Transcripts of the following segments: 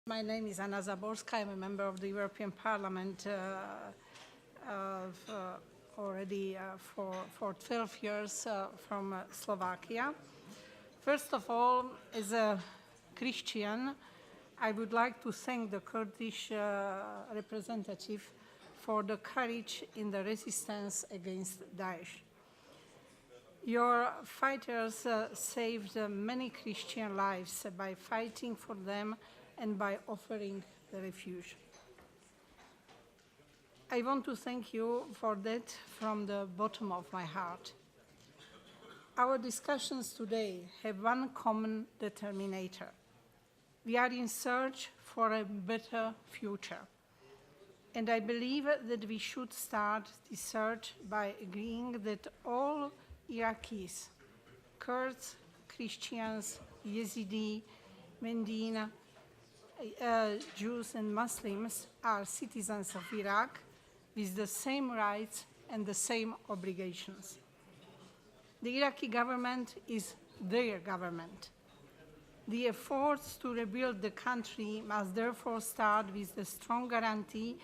My name is Anna Zaborska. I'm a member of the European Parliament already for 12 years from Slovakia. First of all, as a Christian, I would like to thank the Kurdish representative for the courage in the resistance against Daesh. Your fighters saved many Christian lives by fighting for them and by offering the refuge. I want to thank you for that from the bottom of my heart. Our discussions today have one common determinator. We are in search for a better future. And I believe that we should start this search by agreeing that all Iraqis, Kurds, Christians, Yazidi, Mendina, Jews and Muslims are citizens of Iraq with the same rights and the same obligations. The Iraqi government is their government. The efforts to rebuild the country must therefore start with the strong guarantee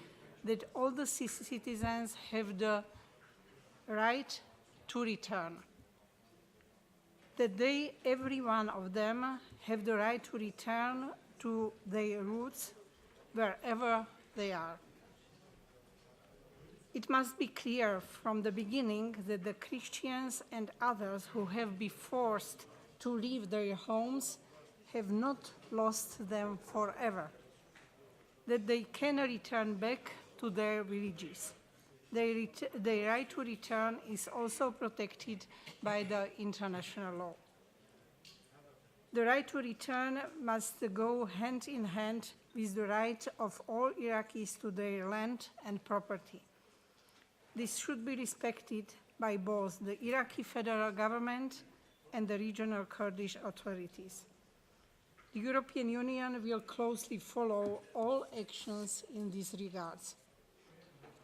that all the citizens have the right to return, that every one of them have the right to return to their roots wherever they are. It must be clear from the beginning that the Christians and others who have been forced to leave their homes have not lost them forever, that they can return back to their villages. Their right to return is also protected by the international law. The right to return must go hand in hand with the right of all Iraqis to their land and property. This should be respected by both the Iraqi federal government and the regional Kurdish authorities. The European Union will closely follow all actions in these regards.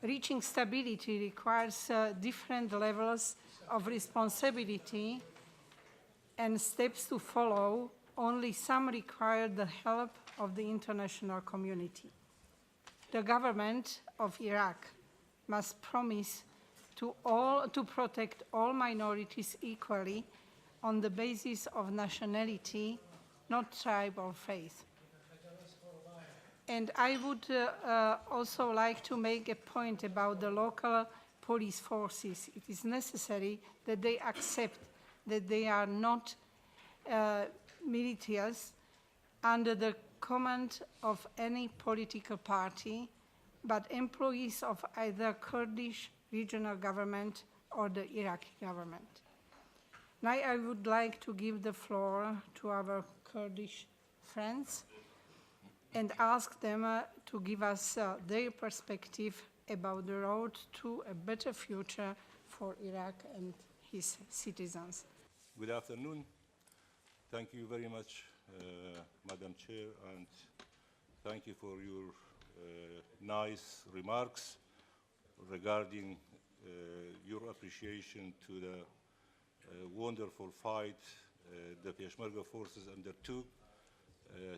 Reaching stability requires different levels of responsibility and steps to follow. Only some require the help of the international community. The government of Iraq must promise to protect all minorities equally on the basis of nationality, not tribe or faith. And I would also like to make a point about the local police forces. It is necessary that they accept that they are not militias under the command of any political party, but employees of either Kurdish regional government or the Iraqi government. Now I would like to give the floor to our Kurdish friends and ask them to give us their perspective about the road to a better future for Iraq and his citizens. Good afternoon. Thank you very much, Madam Chair, and thank you for your nice remarks regarding your appreciation to the wonderful fight the Peshmerga forces undertook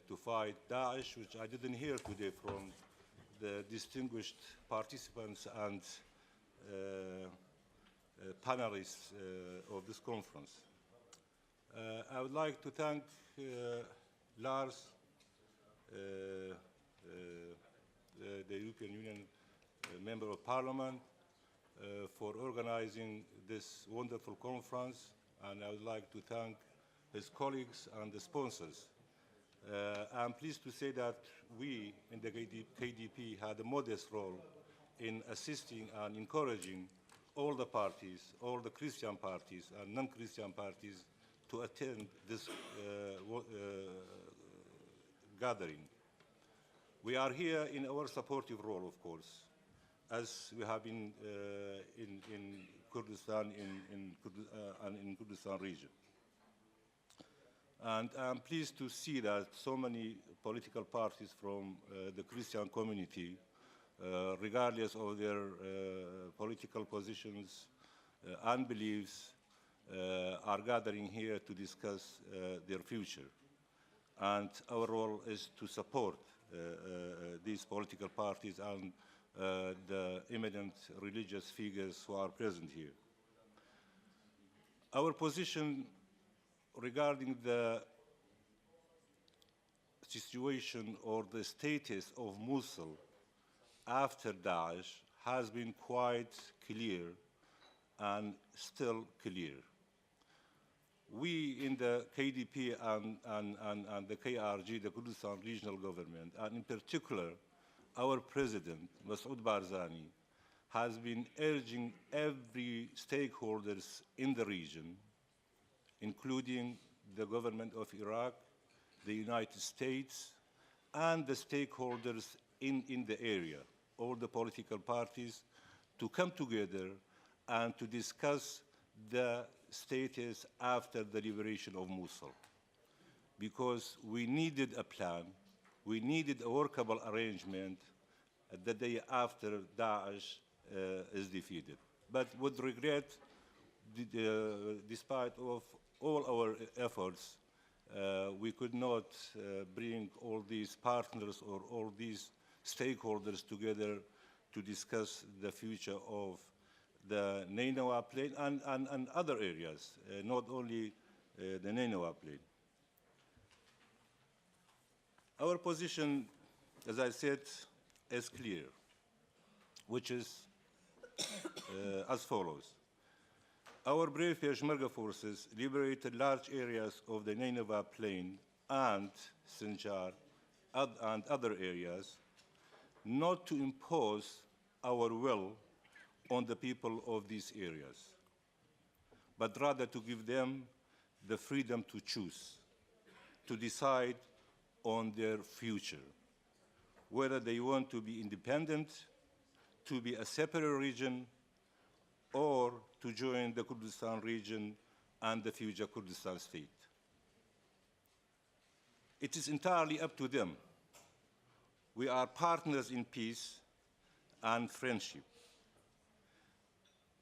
to fight Daesh, which I didn't hear today from the distinguished participants and panelists of this conference. I would like to thank Lars, the European Union Member of Parliament, for organizing this wonderful conference, and I would like to thank his colleagues and the sponsors. I'm pleased to say that we in the KDP had a modest role in assisting and encouraging all the parties, all the Christian parties and non-Christian parties to attend this gathering. We are here in our supportive role, of course, as we have been in Kurdistan and in Kurdistan region. And I'm pleased to see that so many political parties from the Christian community, regardless of their political positions and beliefs, are gathering here to discuss their future. And our role is to support these political parties and the eminent religious figures who are present here. Our position regarding the situation or the status of Mosul after Daesh has been quite clear and still clear. We in the KDP and the KRG, the Kurdistan Regional Government, and in particular, our President, Masoud Barzani, has been urging every stakeholders in the region, including the government of Iraq, the United States, and the stakeholders in the area, all the political parties, to come together and to discuss the status after the liberation of Mosul. Because we needed a plan, we needed a workable arrangement the day after Daesh is defeated. But with regret, despite of all our efforts, we could not bring all these partners or all these stakeholders together to discuss the future of the Nineveh Plain and other areas, not only the Nineveh Plain. Our position, as I said, is clear, which is as follows. Our brave Peshmerga forces liberated large areas of the Nineveh Plain and Sinjar and other areas, not to impose our will on the people of these areas, but rather to give them the freedom to choose, to decide on their future, whether they want to be independent, to be a separate region, or to join the Kurdistan region and the future Kurdistan state. It is entirely up to them. We are partners in peace and friendship.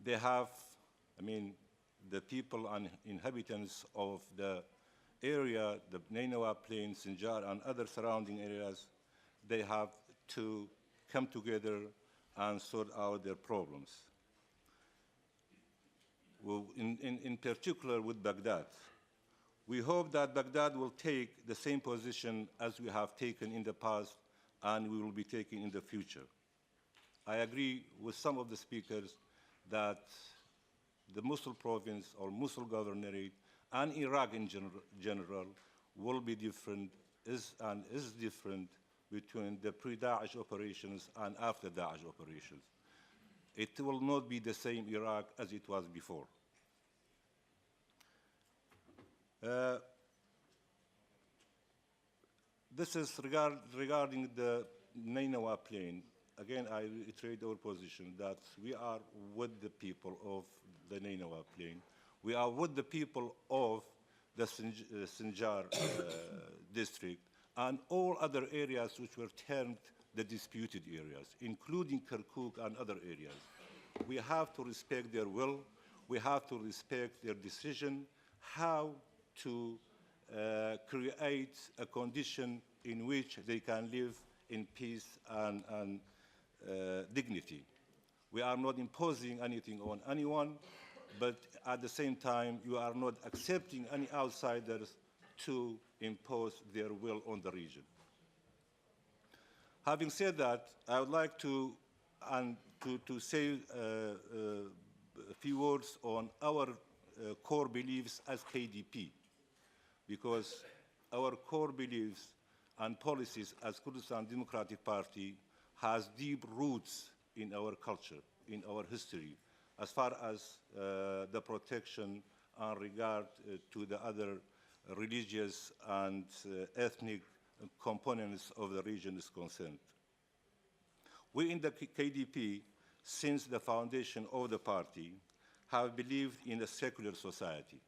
They have, the people and inhabitants of the area, the Nineveh Plain, Sinjar, and other surrounding areas, they have to come together and sort out their problems. Well, in particular with Baghdad, we hope that Baghdad will take the same position as we have taken in the past and we will be taking in the future. I agree with some of the speakers that the Mosul province or Mosul governorate and Iraq in general will be different, is different between the pre-Daesh operations and after Daesh operations. It will not be the same Iraq as it was before. This is regarding the Nineveh Plain. Again, I reiterate our position that we are with the people of the Nineveh Plain. We are with the people of the Sinjar district and all other areas which were termed the disputed areas, including Kirkuk and other areas. We have to respect their will. We have to respect their decision how to create a condition in which they can live in peace and dignity. We are not imposing anything on anyone, but at the same time, you are not accepting any outsiders to impose their will on the region. Having said that, I would like to say a few words on our core beliefs as KDP, because our core beliefs and policies as Kurdistan Democratic Party has deep roots in our culture, in our history, as far as the protection and regard to the other religious and ethnic components of the region is concerned. We in the KDP, since the foundation of the party, have believed in a secular society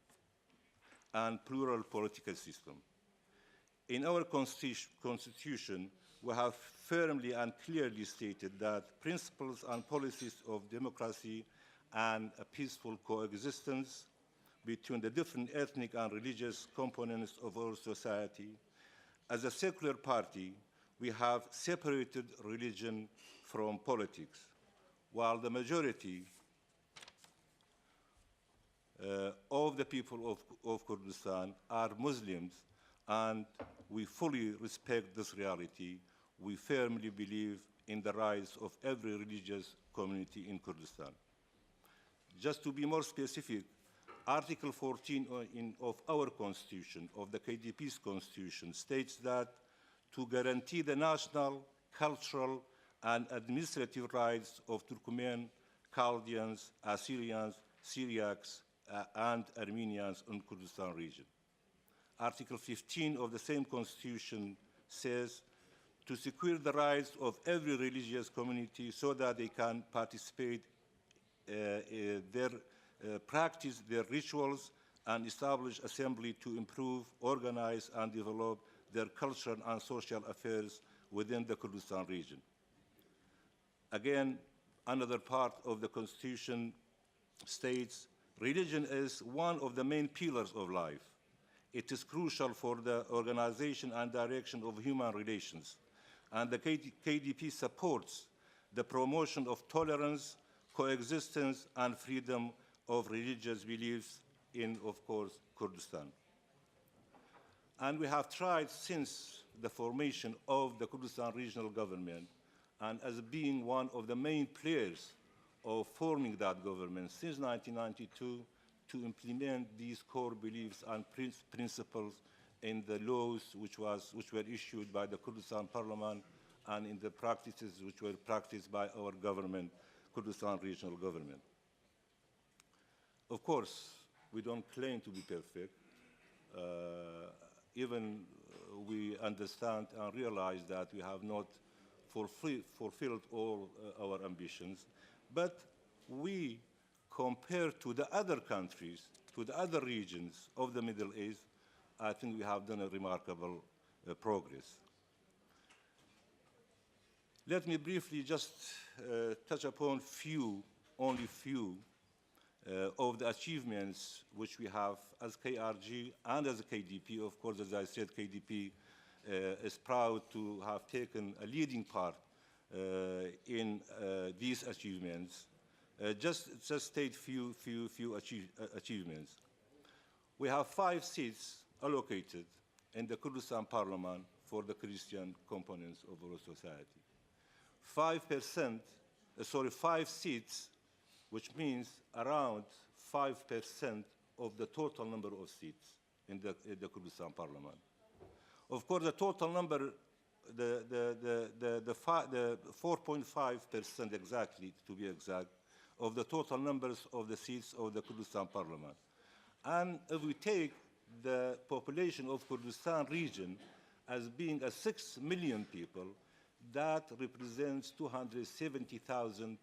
and plural political system. In our constitution, we have firmly and clearly stated that principles and policies of democracy and a peaceful coexistence between the different ethnic and religious components of our society. As a secular party, we have separated religion from politics, while the majority of the people of Kurdistan are Muslims, and we fully respect this reality. We firmly believe in the rights of every religious community in Kurdistan. Just to be more specific, Article 14 of our constitution, of the KDP's constitution, states that to guarantee the national, cultural, and administrative rights of Turkmen, Chaldeans, Assyrians, Syriacs, and Armenians in Kurdistan region. Article 15 of the same constitution says to secure the rights of every religious community so that they can participate, practice their rituals, and establish assembly to improve, organize, and develop their cultural and social affairs within the Kurdistan region. Again, another part of the Constitution states, religion is one of the main pillars of life. It is crucial for the organization and direction of human relations, and the KDP supports the promotion of tolerance, coexistence, and freedom of religious beliefs in, of course, Kurdistan. And we have tried since the formation of the Kurdistan Regional Government, and as being one of the main players of forming that government since 1992, to implement these core beliefs and principles in the laws which were issued by the Kurdistan Parliament and in the practices which were practiced by our government, Kurdistan Regional Government. Of course, we don't claim to be perfect. Even we understand and realize that we have not fulfilled all our ambitions, but we, compared to the other countries, to the other regions of the Middle East, I think we have done a remarkable progress. Let me briefly just touch upon only few of the achievements which we have as KRG and as a KDP. Of course, as I said, KDP is proud to have taken a leading part in these achievements. Just state few achievements. We have 5 seats allocated in the Kurdistan Parliament for the Christian components of our society. 5 seats, which means around 5% of the total number of seats in the Kurdistan Parliament. Of course, the total number, the 4.5% exactly, to be exact, of the total numbers of the seats of the Kurdistan Parliament. And if we take the population of Kurdistan region as being 6 million people, that represents 270,000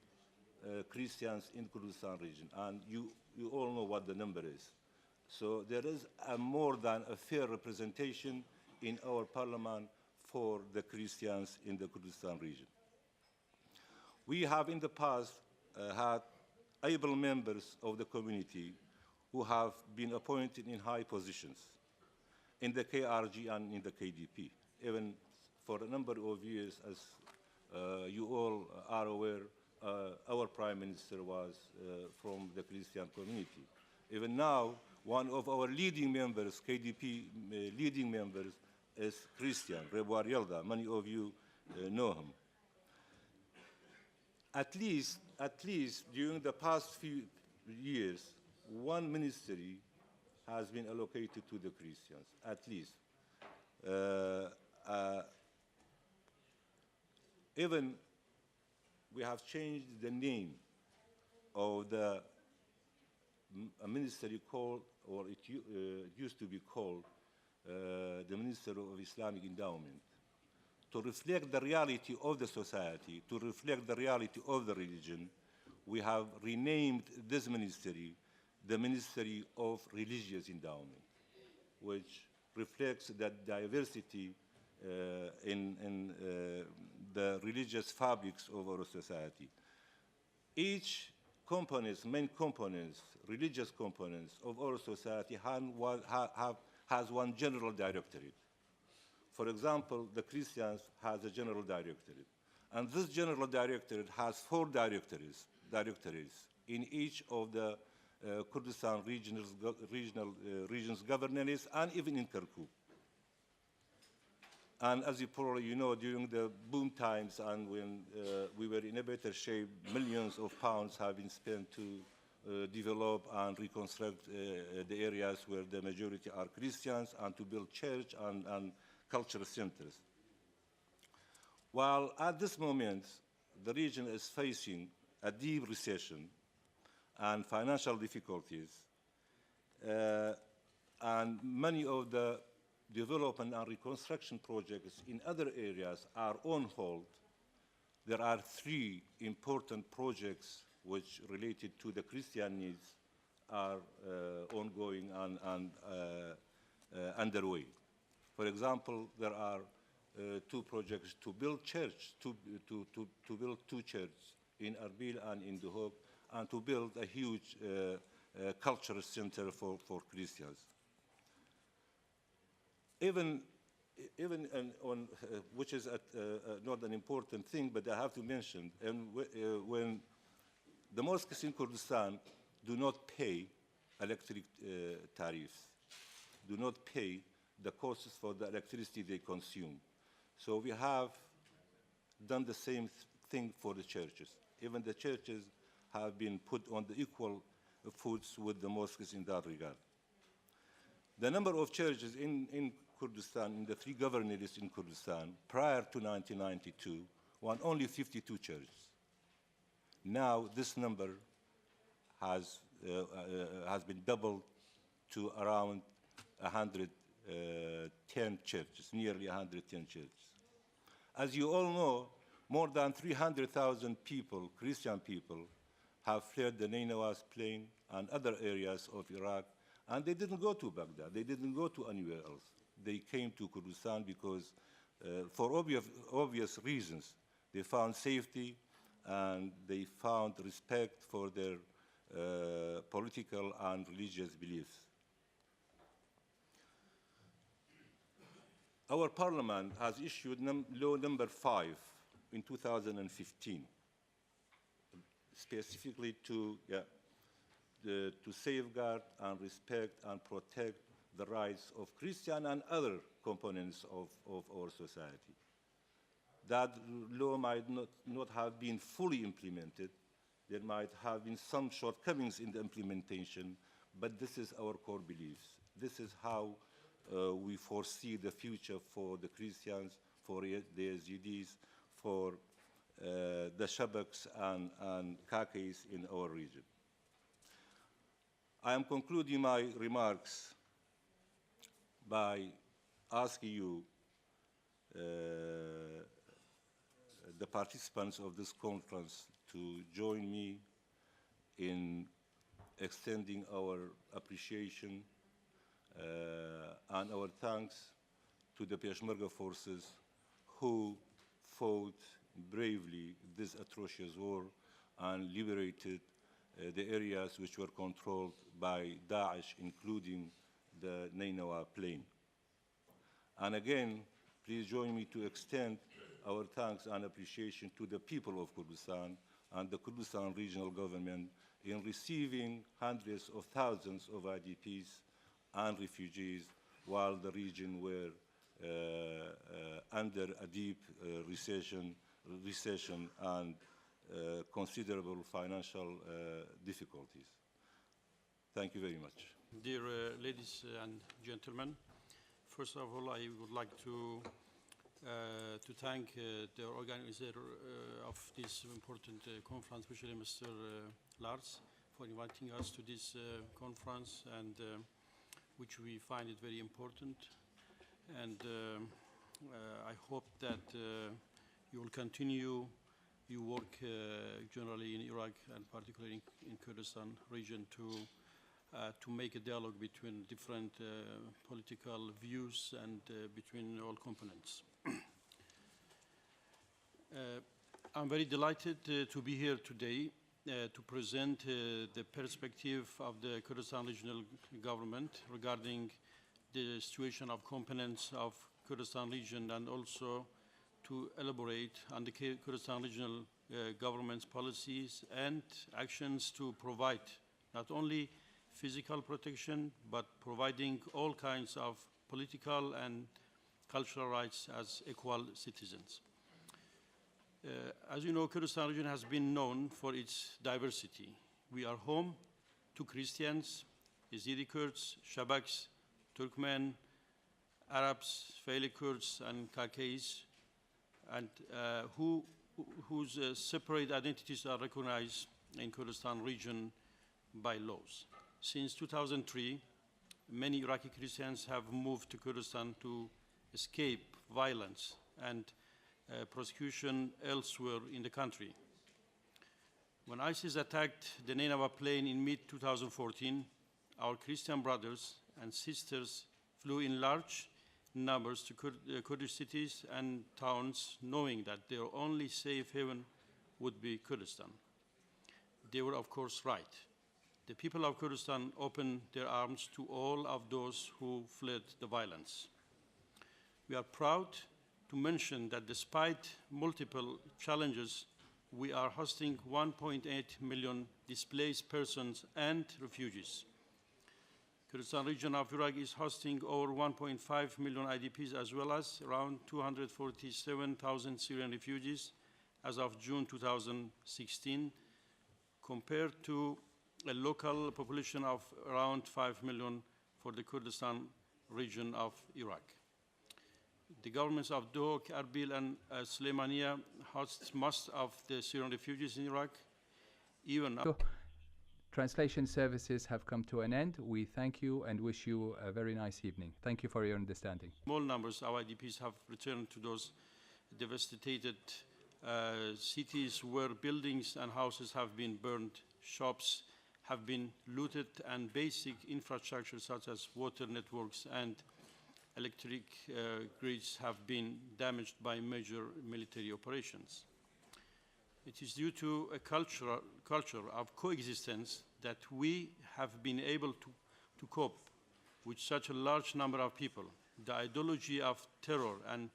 Christians in Kurdistan region. And you all know what the number is. So there is a more than a fair representation in our parliament for the Christians in the Kurdistan region. We have in the past had able members of the community who have been appointed in high positions in the KRG and in the KDP. Even for a number of years, as you all are aware, our Prime Minister was from the Christian community. Even now, one of our leading members, KDP leading members, is Christian, Reboar Yelda. Many of you know him. At least during the past few years, one ministry has been allocated to the Christians, at least. Even we have changed the name of the ministry called, or it used to be called, the Minister of Islamic Endowment, to reflect the reality of the society, to reflect the reality of the religion. We have renamed this ministry the Ministry of Religious Endowment, which reflects the diversity in the religious fabrics of our society. Each main components, religious components of our society has one general directorate, For example, the Christians has a general directorate. And this general directorate has 4 directorates in each of the Kurdistan regions governorates and even in Kirkuk. And as you probably know, during the boom times and when we were in a better shape, millions of pounds have been spent to develop and reconstruct the areas where the majority are Christians and to build church and cultural centers. While at this moment, the region is facing a deep recession and financial difficulties, and many of the development and reconstruction projects in other areas are on hold, there are 3 important projects which related to the Christian needs are ongoing and underway. For example, there are 2 projects to build church, to build 2 churches in Erbil and in Duhok, and to build a huge cultural center for Christians. Even which is not an important thing, but I have to mention, when the mosques in Kurdistan do not pay electric tariffs, do not pay the costs for the electricity they consume. So we have done the same thing for the churches. Even the churches have been put on the equal foots with the mosques in that regard. The number of churches in Kurdistan, in the 3 governorates in Kurdistan, prior to 1992, were only 52 churches. Now this number has been doubled to around 110 churches, nearly 110 churches. As you all know, more than 300,000 people, Christian people, have fled the Nineveh Plain and other areas of Iraq, and they didn't go to Baghdad. They didn't go to anywhere else. They came to Kurdistan because, for obvious reasons, they found safety and they found respect for their political and religious beliefs. Our parliament has issued law number 5 in 2015, specifically to safeguard and respect and protect the rights of Christian and other components of our society. That law might not have been fully implemented. There might have been some shortcomings in the implementation, but this is our core beliefs. This is how we foresee the future for the Christians, for the Yazidis, for the Shabaks and Kakis in our region. I am concluding my remarks by asking you, the participants of this conference, to join me in extending our appreciation and our thanks to the Peshmerga forces who fought bravely this atrocious war and liberated the areas which were controlled by Daesh, including the Nineveh Plain. And again, please join me to extend our thanks and appreciation to the people of Kurdistan and the Kurdistan regional government in receiving hundreds of thousands of IDPs and refugees while the region were under a deep recession and considerable financial difficulties. Thank you very much. Dear ladies and gentlemen, first of all, I would like to thank the organizer of this important conference, especially Mr. Lars, for inviting us to this conference, and which we find it very important. And I hope that you will continue your work generally in Iraq and particularly in Kurdistan region to make a dialogue between different political views and between all components. I'm very delighted to be here today to present the perspective of the Kurdistan regional government regarding the situation of components of Kurdistan region and also to elaborate on the Kurdistan regional government's policies and actions to provide not only physical protection, but providing all kinds of political and cultural rights as equal citizens. As you know, Kurdistan region has been known for its diversity. We are home to Christians, Yazidi Kurds, Shabaks, Turkmen, Arabs, Faili Kurds, and Kakais, and whose separate identities are recognized in Kurdistan region by laws. Since 2003, many Iraqi Christians have moved to Kurdistan to escape violence and prosecution elsewhere in the country. When ISIS attacked the Nineveh Plain in mid-2014, our Christian brothers and sisters flew in large numbers to Kurdish cities and towns, knowing that their only safe haven would be Kurdistan. They were, of course, right. The people of Kurdistan opened their arms to all of those who fled the violence. We are proud to mention that despite multiple challenges, we are hosting 1.8 million displaced persons and refugees. Kurdistan region of Iraq is hosting over 1.5 million IDPs, as well as around 247,000 Syrian refugees as of June 2016, compared to a local population of around 5 million for the Kurdistan region of Iraq. The governments of Dohuk, Erbil, and Suleimania host most of the Syrian refugees in Iraq. Even Translation services have come to an end. We thank you and wish you a very nice evening. Thank you for your understanding. small numbers of IDPs have returned to those devastated cities where buildings and houses have been burned, shops have been looted, and basic infrastructure such as water networks and electric grids have been damaged by major military operations. It is due to a culture of coexistence that we have been able to cope with such a large number of people. The ideology of terror and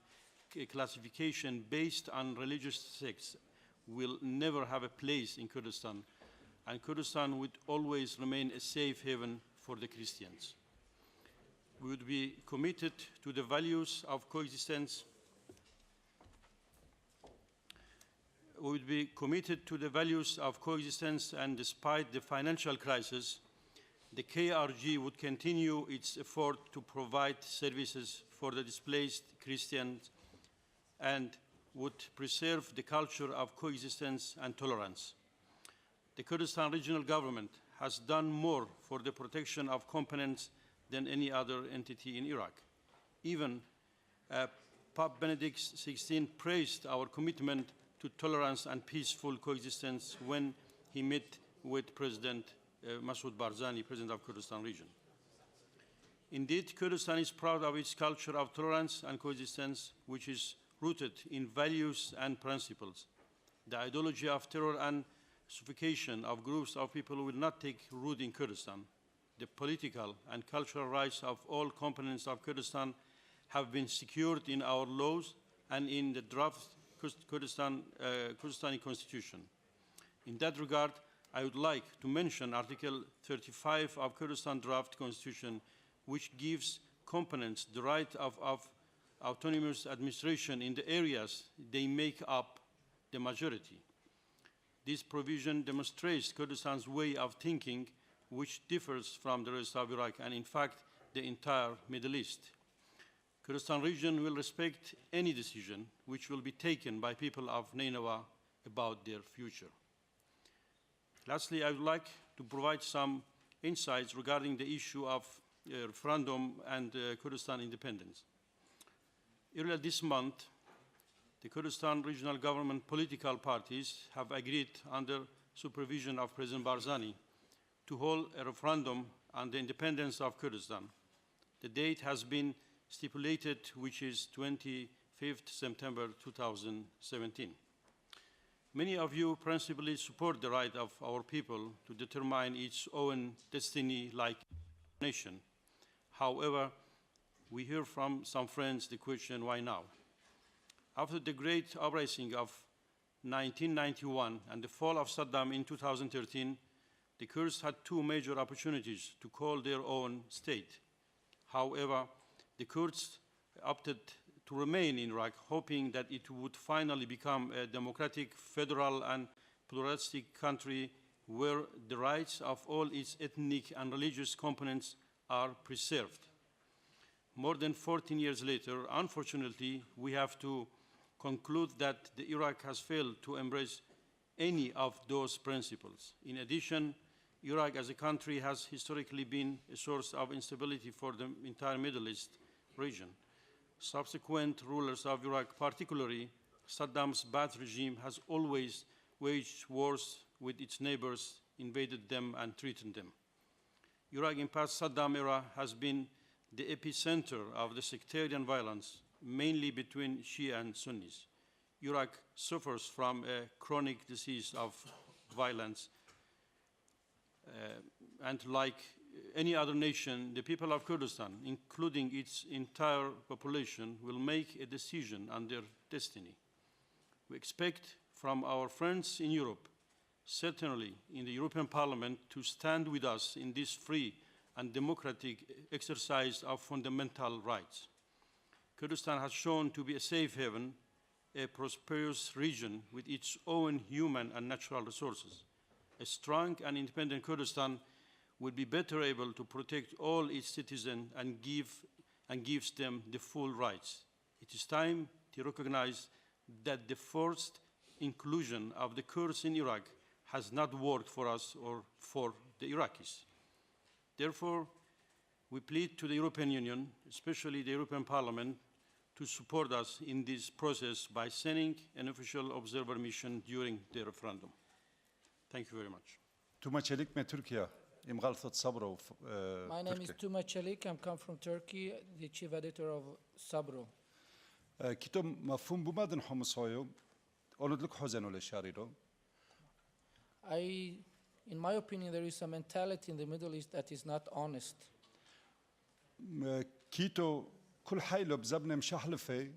classification based on religious sects will never have a place in Kurdistan, and Kurdistan would always remain a safe haven for the Christians. We would be committed to the values of coexistence. We would be committed to the values of coexistence, and despite the financial crisis, the KRG would continue its effort to provide services for the displaced Christians and would preserve the culture of coexistence and tolerance. The Kurdistan regional government has done more for the protection of components than any other entity in Iraq. Even Pope Benedict XVI praised our commitment to tolerance and peaceful coexistence when he met with President Masoud Barzani, President of Kurdistan region. Indeed, Kurdistan is proud of its culture of tolerance and coexistence, which is rooted in values and principles. The ideology of terror and suffocation of groups of people will not take root in Kurdistan. The political and cultural rights of all components of Kurdistan have been secured in our laws and in the draft Kurdistani constitution. In that regard, I would like to mention Article 35 of Kurdistan draft constitution, which gives components the right of autonomous administration in the areas they make up the majority. This provision demonstrates Kurdistan's way of thinking, which differs from the rest of Iraq and, in fact, the entire Middle East. Kurdistan region will respect any decision which will be taken by people of Nineveh about their future. Lastly, I would like to provide some insights regarding the issue of referendum and Kurdistan independence. Earlier this month, the Kurdistan regional government political parties have agreed, under supervision of President Barzani, to hold a referendum on the independence of Kurdistan. The date has been stipulated, which is 25th September 2017. Many of you principally support the right of our people to determine its own destiny like nation. However, we hear from some friends the question, why now? After the great uprising of 1991 and the fall of Saddam in 2013, the Kurds had two major opportunities to call their own state. However, the Kurds opted to remain in Iraq, hoping that it would finally become a democratic, federal, and pluralistic country where the rights of all its ethnic and religious components are preserved. More than 14 years later, unfortunately, we have to conclude that Iraq has failed to embrace any of those principles. In addition, Iraq as a country has historically been a source of instability for the entire Middle East region. Subsequent rulers of Iraq, particularly Saddam's Ba'ath regime, has always waged wars with its neighbors, invaded them, and threatened them. Iraq in past Saddam era has been the epicenter of the sectarian violence, mainly between Shia and Sunnis. Iraq suffers from a chronic disease of violence, and like any other nation, the people of Kurdistan, including its entire population, will make a decision on their destiny. We expect from our friends in Europe, certainly in the European Parliament, to stand with us in this free and democratic exercise of fundamental rights. Kurdistan has shown to be a safe haven, a prosperous region with its own human and natural resources. A strong and independent Kurdistan will be better able to protect all its citizens and gives them the full rights. It is time to recognize that the forced inclusion of the Kurds in Iraq has not worked for us or for the Iraqis. Therefore, we plead to the European Union, especially the European Parliament, to support us in this process by sending an official observer mission during the referendum. Thank you very much. Tuma Çelik me Türkiye. İmgalthot Sabro. My name is Tuma Çelik. I'm come from Turkey, the chief editor of Sabro. Kito mafhum bumadın homusoyu. Onudluk hozen ole şariro. In my opinion, there is a mentality in the Middle East that is not honest. Kito كل حيلو بزبنة مشحلفة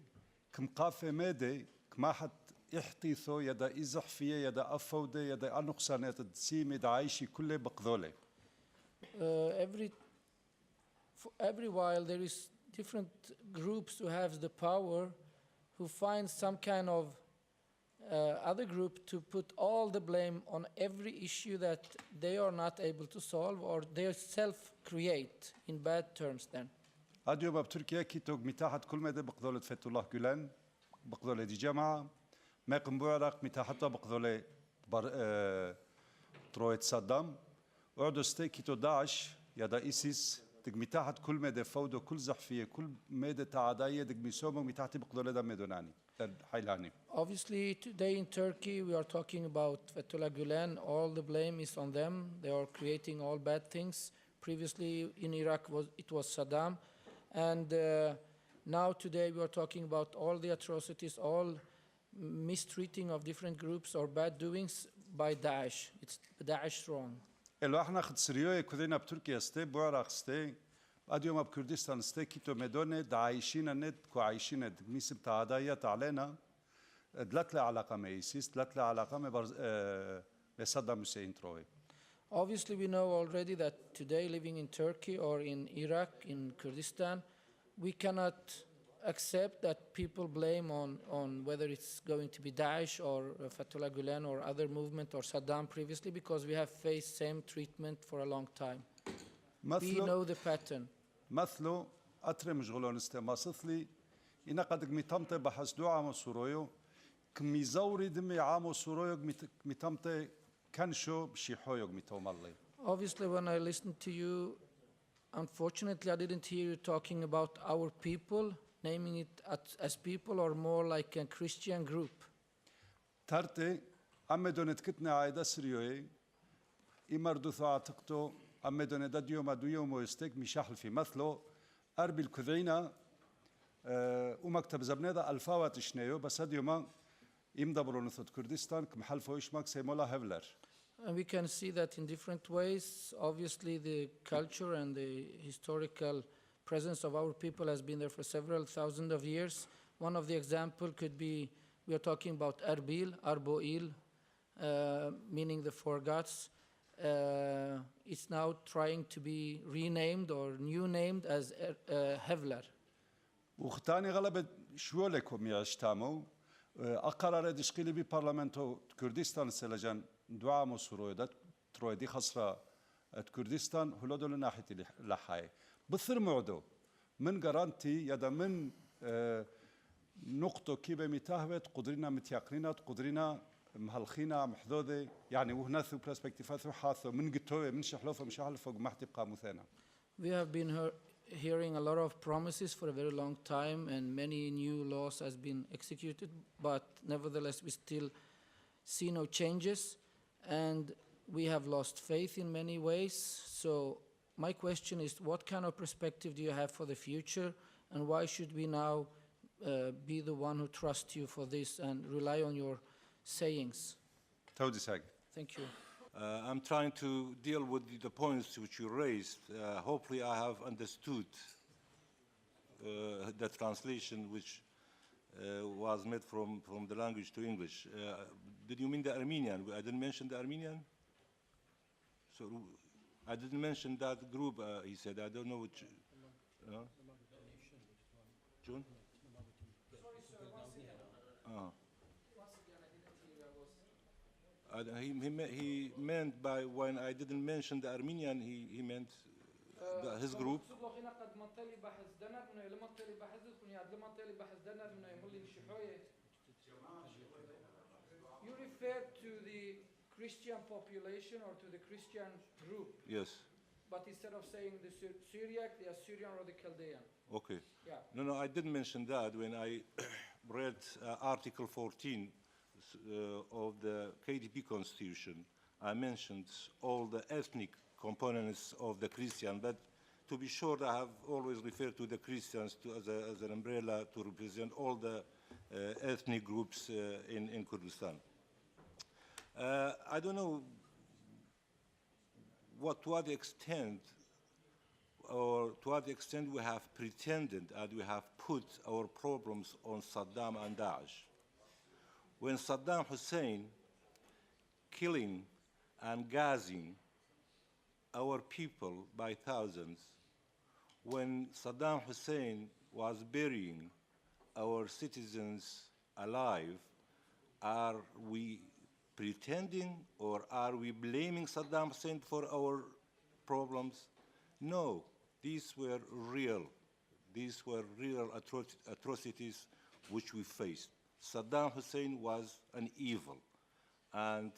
كم قافة مادة كماحت احتيثو يدا إزح فيه يدا أفودة يدا أنقصانات تسيمي دا عايشي كله بقذولة. Every while there is different groups who have the power who find some kind of other group to put all the blame on every issue that they are not able to solve or they self-create in bad terms then. أديو باب تركيا كيتوغ متاحت كل مدى بقذولة فتح الله جولان بقذولة دي جامعة ما يقوم بعراق متاحتها بقذولة ترويت صدام وعدو ستي كيتو داعش يدا إيسيس دق متاحت كل مدى فودو كل زحفية كل مدى تعداية دق ميسومو متاحتي بقذولة دا ميدوناني حيلاني. Obviously today in Turkey we are talking about Fethullah Gulen. All the blame is on them. They are creating all bad things. Previously in Iraq it was Saddam. And now today we are talking about all the atrocities, all mistreating of different groups or bad doings by Daesh. It's Daesh wrong. إلو إحنا خد سريوية كذينا بتركيا ستي بعراق ستي أديوم بكردستان ستي كيتو مدونة دعايشين الند كوعايشين الد ميسب تعدايا تعلينا دلت لي علاقة مع إيسيس دلت لي علاقة مع صدام حسين تروي. Obviously, we know already that today, living in Turkey or in Iraq, in Kurdistan, we cannot accept that people blame on whether it's going to be Daesh or Fethullah Gulen or other movement or Saddam previously, because we have faced same treatment for a long time. We know the pattern. مثلو أترم جغلون استماسثلي إن قد متمت بحسدو عام سورويو كميزوري دمي عام سورويو متمت. Obviously, when I listened to you, unfortunately, I didn't hear you talking about our people, naming it as people or more like a Christian group. ترتي أما دونت كتنا عايدة سريوي إمردو ثاعتقتو أما دونت ديوم أدويوم ويستيق مشاحل في مثلو أربي الكذعينة ومكتب زبنادا ألفاوات إشنيو بس هديوما إمدبرو نثوت كردستان كمحلفو إشماك سيمولا هفلر. And we can see that in different ways. Obviously, the culture and the historical presence of our people has been there for several thousand of years. One of the example could be, we are talking about Arbil, Arboil, meaning the four gods. It's now trying to be renamed or new named as Hevler. وختاني غلبت شوالكم يا اشتامو أقرار دشقيلي بي بارلمنتو كردستان سلجان دعا مصرويدات ترويدي خسرة كردستان هلودو لناحية لحاي بثر معدو من قرانتي يدا من نقطة كيبه متاهبت قدرنا متيقنينات قدرنا مهلخينا محذوذي يعني وهناثو برسبكتيفاثو حاثو من قطوه من شحلوفه مشاحلفه محتي قاموثينا. We have been hearing a lot of promises for a very long time, and many new laws has been executed, but nevertheless we still see no changes, and we have lost faith in many ways. So my question is, what kind of perspective do you have for the future, and why should we now be the one who trusts you for this and rely on your sayings? تودي ساق. Thank you. I'm trying to deal with the points which you raised. Hopefully I have understood the translation which was made from the language to English. Did you mean the Armenian? I didn't mention the Armenian? So I didn't mention that group, he said. I don't know which. June? He meant by when I didn't mention the Armenian, he meant his group. You refer to the Christian population or to the Christian group? Yes. But instead of saying the Syriac, the Assyrian or the Chaldean? Okay. Yeah. No, I didn't mention that when I read Article 14 of the KDP Constitution. I mentioned all the ethnic components of the Christian, but to be sure, I have always referred to the Christians as an umbrella to represent all the ethnic groups in Kurdistan. I don't know to what extent we have pretended and we have put our problems on Saddam and Daesh. When Saddam Hussein killing and gassing our people by thousands, when Saddam Hussein was burying our citizens alive, are we pretending or are we blaming Saddam Hussein for our problems? No, these were real. These were real atrocities which we faced. Saddam Hussein was an evil, and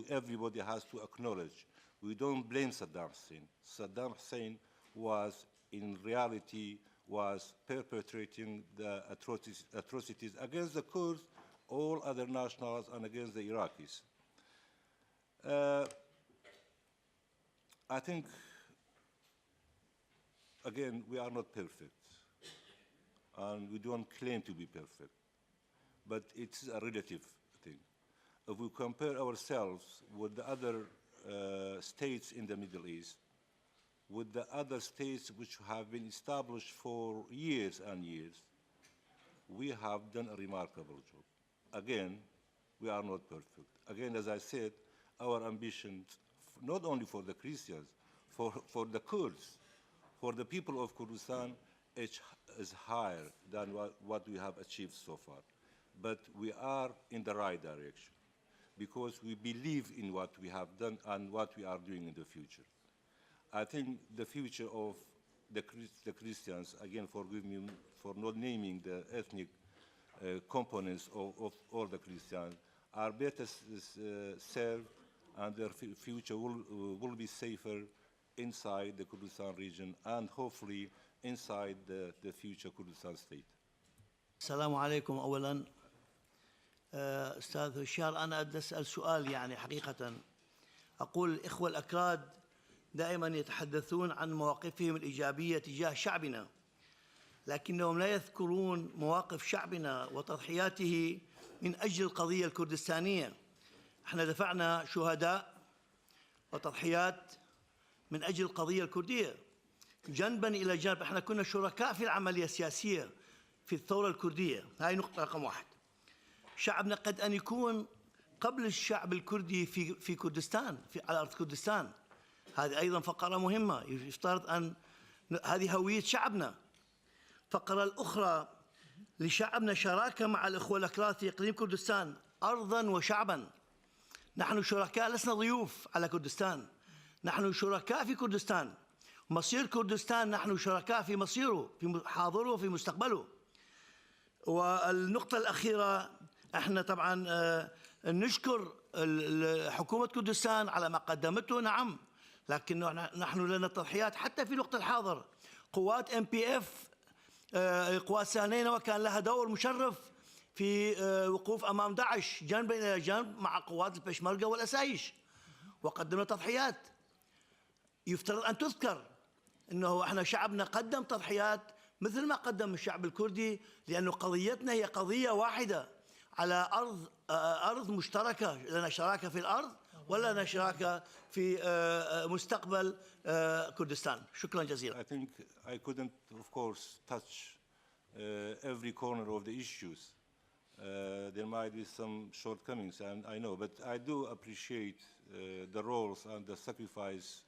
everybody has to acknowledge, we don't blame Saddam Hussein. Saddam Hussein was, in reality, was perpetrating the atrocities against the Kurds, all other nationals, and against the Iraqis. I think, again, we are not perfect, and we don't claim to be perfect, but it's a relative thing. If we compare ourselves with the other states in the Middle East, with the other states which have been established for years and years, we have done a remarkable job. Again, we are not perfect. Again, as I said, our ambition, not only for the Christians, for the Kurds, for the people of Kurdistan, is higher than what we have achieved so far. But we are in the right direction because we believe in what we have done and what we are doing in the future. I think the future of the Christians, again, forgive me for not naming the ethnic components of all the Christians, are better served, and their future will be safer inside the Kurdistan region and hopefully inside the future Kurdistan state. السلام عليكم أولا. أستاذ هشام، أنا أدي أسأل سؤال يعني حقيقة. أقول الإخوة الأكراد دائما يتحدثون عن مواقفهم الإيجابية تجاه شعبنا، لكنهم لا يذكرون مواقف شعبنا وتضحياته من أجل القضية الكردستانية. احنا دفعنا شهداء وتضحيات من أجل القضية الكردية. جنبا إلى جنب. احنا كنا شركاء في العملية السياسية في الثورة الكردية. هاي نقطة رقم واحد. شعبنا قد أن يكون قبل الشعب الكردي في كردستان، على أرض كردستان. هذه أيضا فقرة مهمة، يفترض أن هذه هوية شعبنا. الفقرة الأخرى لشعبنا شراكة مع الإخوة الأكراد في إقليم كردستان أرضا وشعبا. نحن شركاء، لسنا ضيوف على كردستان، نحن شركاء في كردستان. مصير كردستان نحن شركاء في مصيره، في حاضره وفي مستقبله. والنقطة الأخيرة، احنا طبعا نشكر حكومة كردستان على ما قدمته، نعم، لكن نحن لنا تضحيات حتى في الوقت الحاضر. قوات MPF قوات سانينوى كان لها دور مشرف في وقوف أمام داعش جنبا إلى جنب مع قوات البشمركة والأسايش، وقدمنا تضحيات. يفترض أن تذكر أنه احنا شعبنا قدم تضحيات مثل ما قدم الشعب الكردي، لأن قضيتنا هي قضية واحدة على أرض مشتركة. لنا شراكة في الأرض ولنا شراكة في مستقبل كردستان. شكرا جزيلا. I think I couldn't, of course, touch every corner of the issues. There might be some shortcomings, and I know, but I do appreciate the roles and the sacrifice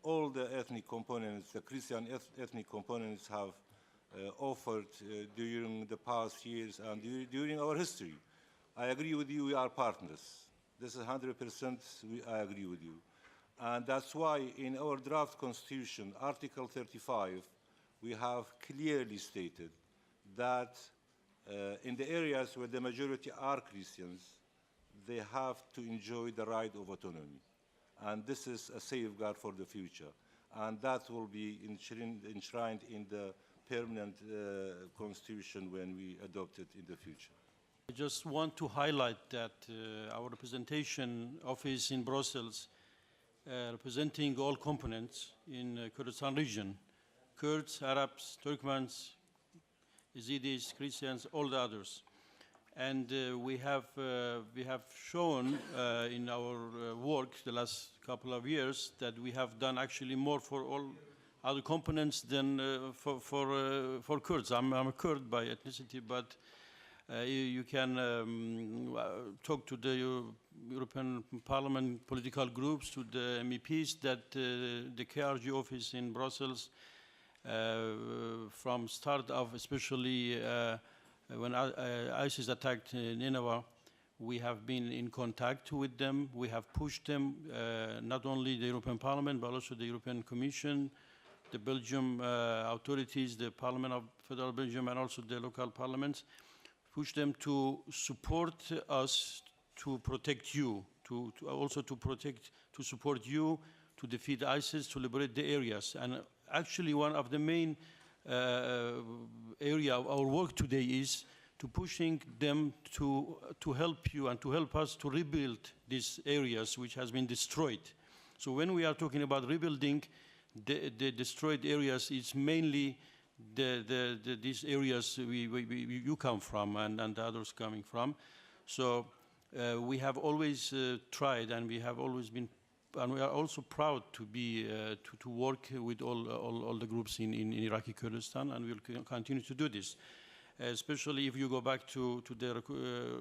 all the ethnic components, the Christian ethnic components have offered during the past years and during our history. I agree with you, we are partners. This is 100%, I agree with you. And that's why in our draft constitution, Article 35, we have clearly stated that in the areas where the majority are Christians, they have to enjoy the right of autonomy. And this is a safeguard for the future. And that will be enshrined in the permanent constitution when we adopt it in the future. I just want to highlight that our representation office in Brussels, representing all components in Kurdistan region, Kurds, Arabs, Turkmens, Yazidis, Christians, all the others. And we have shown in our work the last couple of years that we have done actually more for all other components than for Kurds. I'm a Kurd by ethnicity, but you can talk to the European Parliament political groups, to the MEPs, that the KRG office in Brussels, from start of especially when ISIS attacked Nineveh, we have been in contact with them. We have pushed them, not only the European Parliament, but also the European Commission, the Belgium authorities, the Parliament of Federal Belgium, and also the local parliaments, push them to support us to protect you, to support you, to defeat ISIS, to liberate the areas. And actually one of the main area of our work today is to pushing them to help you and to help us to rebuild these areas which has been destroyed. So when we are talking about rebuilding the destroyed areas, it's mainly these areas you come from and the others coming from. So we have always tried, and we have always been, and we are also proud to be to work with all the groups in Iraqi Kurdistan, and we'll continue to do this. Especially if you go back to the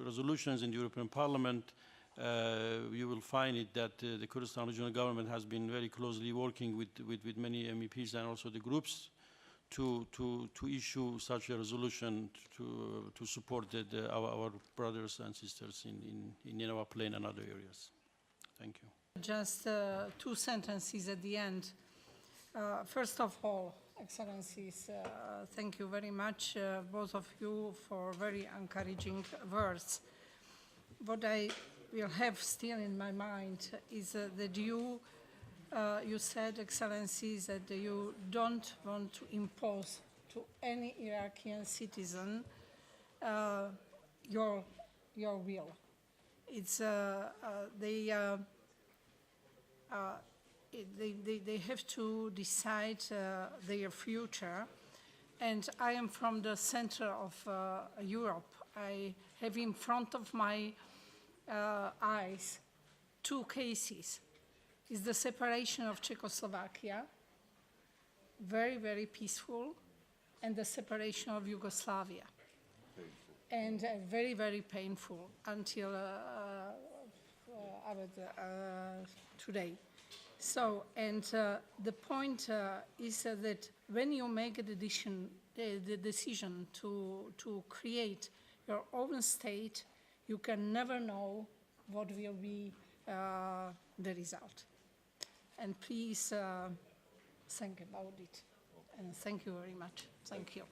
resolutions in the European Parliament, you will find it that the Kurdistan regional government has been very closely working with many MEPs and also the groups to issue such a resolution to support our brothers and sisters in Nineveh Plain and other areas. Thank you. Just 2 sentences at the end. First of all, Excellencies, thank you very much, both of you, for very encouraging words. What I will have still in my mind is that you said, Excellencies, that you don't want to impose to any Iraqi citizen your will. It's they have to decide their future. And I am from the center of Europe. I have in front of my eyes 2 cases. It's the separation of Czechoslovakia very, very peaceful, and the separation of Yugoslavia. And very, very painful until today. So, and the point is that when you make a decision to create your own state, you can never know what will be the result. And please think about it. And thank you very much. Thank you.